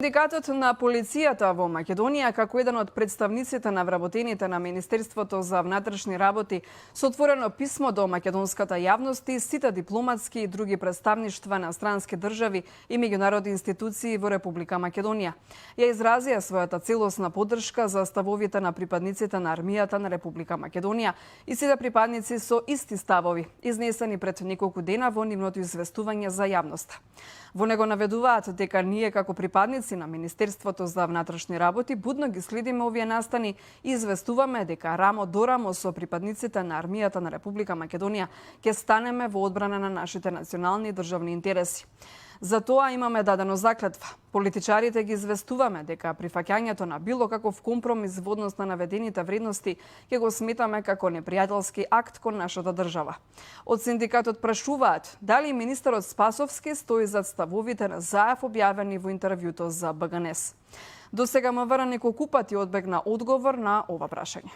Синдикатот на полицијата во Македонија, како еден од представниците на вработените на Министерството за внатрешни работи, со отворено писмо до македонската јавност и сите дипломатски и други представништва на странски држави и меѓународни институции во Република Македонија, ја изразија својата целосна поддршка за ставовите на припадниците на армијата на Република Македонија и сите припадници со исти ставови, изнесени пред неколку дена во нивното известување за јавноста. Во него наведуваат дека ние како припадници на Министерството за внатрешни работи будно ги следиме овие настани и известуваме дека рамо до рамо со припадниците на армијата на Република Македонија ќе станеме во одбрана на нашите национални и државни интереси. За тоа имаме дадено заклетва. Политичарите ги известуваме дека прифаќањето на било каков компромис во однос на наведените вредности ќе го сметаме како непријателски акт кон нашата држава. Од синдикатот прашуваат дали министерот Спасовски стои зад ставовите на Заев објавени во интервјуто за БГНЕС. До сега МВР неколку пати одбегна одговор на ова прашање.